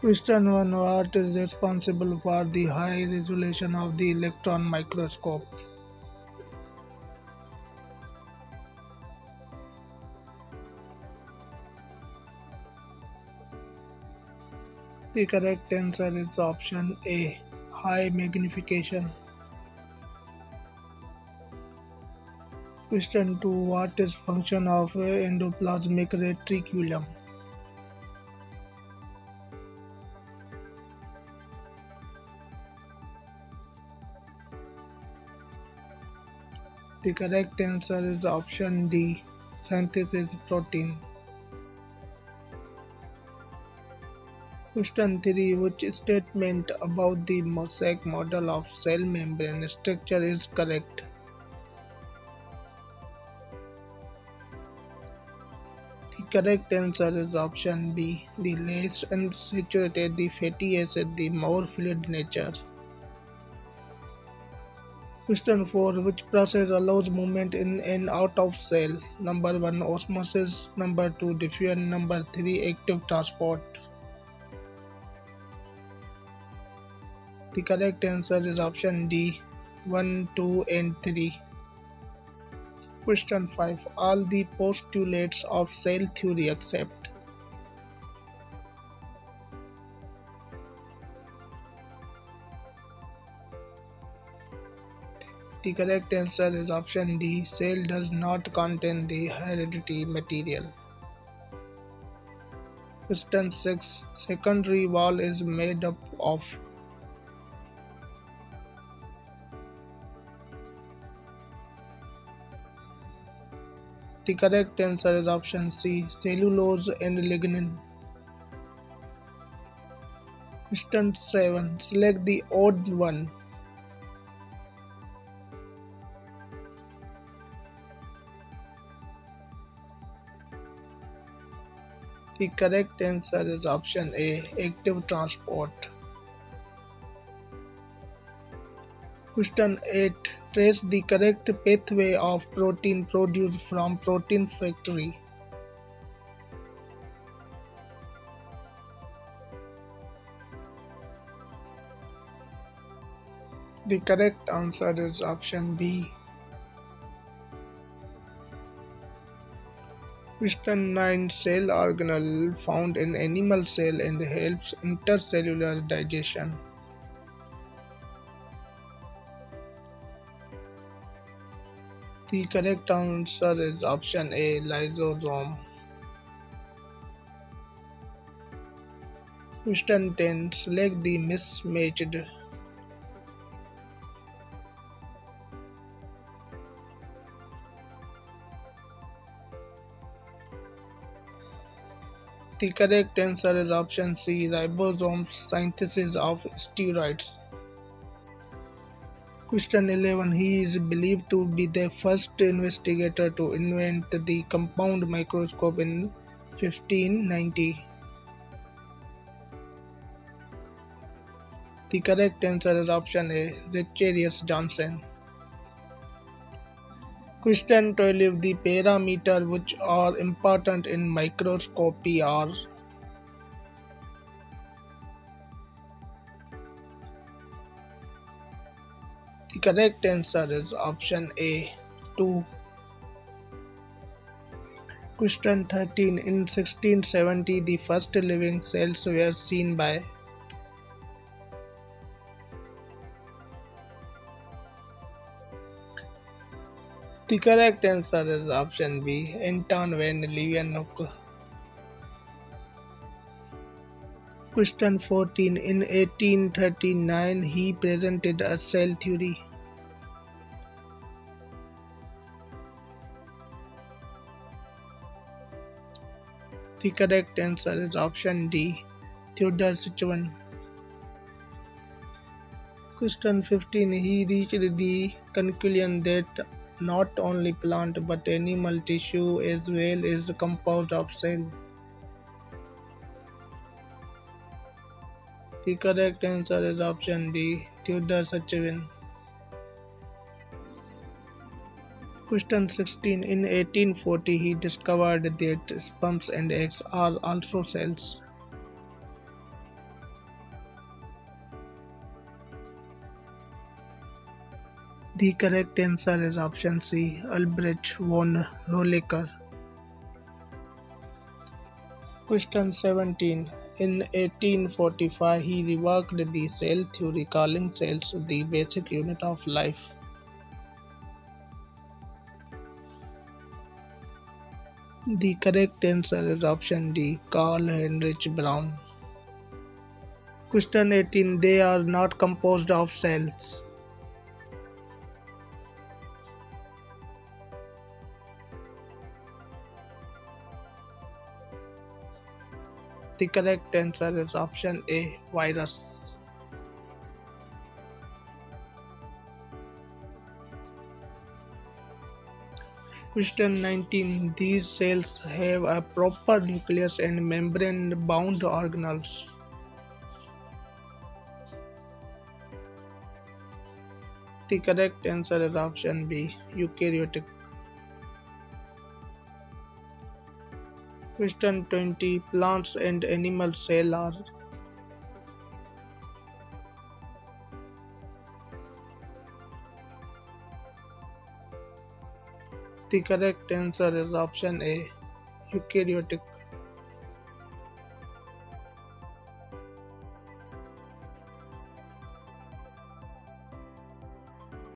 Question 1. What is responsible for the high resolution of the electron microscope? The correct answer is option A. High magnification. Question 2. What is function of endoplasmic reticulum? The correct answer is option D. Synthesis protein. Question 3. Which statement about the mosaic model of cell membrane structure is correct? The correct answer is option B. The less unsaturated the fatty acid, the more fluid nature. Question 4. Which process allows movement in and out of cell? Number 1. Osmosis. Number 2. Diffusion. Number 3. Active transport. The correct answer is option D. 1, 2 and 3. Question 5. All the postulates of cell theory accept. The correct answer is option D. Cell does not contain the hereditary material. Question 6. Secondary wall is made up of. The correct answer is option C. Cellulose and lignin. Question 7. Select the odd one. The correct answer is option A. Active transport. Question 8. Trace the correct pathway of protein produced from protein factory. The correct answer is option B. Question 9. Cell organelle found in animal cell and helps intercellular digestion. The correct answer is option A. Lysosome. Question 10. Select the mismatched. The correct answer is option C. Ribosomes synthesis of steroids. Question 11. He is believed to be the first investigator to invent the compound microscope in 1590. The correct answer is option A. Zacharias Johnson. Question 12. The parameters which are important in microscopy are. The correct answer is option A. 2. Question 13. In 1670, the first living cells were seen by. The correct answer is option B. Anton van Leeuwenhoek. Question 14. In 1839, he presented a cell theory. The correct answer is option D. Theodor Sitchin. Question 15. He reached the conclusion that not only plant but animal tissue as well is composed of cells. The correct answer is option D. Theodor Sitchin. Question 16. In 1840, he discovered that sperms and eggs are also cells. The correct answer is option C, Albrecht von Rollecker. Question 17. In 1845, he reworked the cell theory, calling cells the basic unit of life. The correct answer is option D, Carl Heinrich Braun. Question 18. They are not composed of cells. The correct answer is option A, virus. Question 19. These cells have a proper nucleus and membrane-bound organelles. The correct answer is option B, eukaryotic. Question 20. Plants and animal cell are. The correct answer is option A, eukaryotic.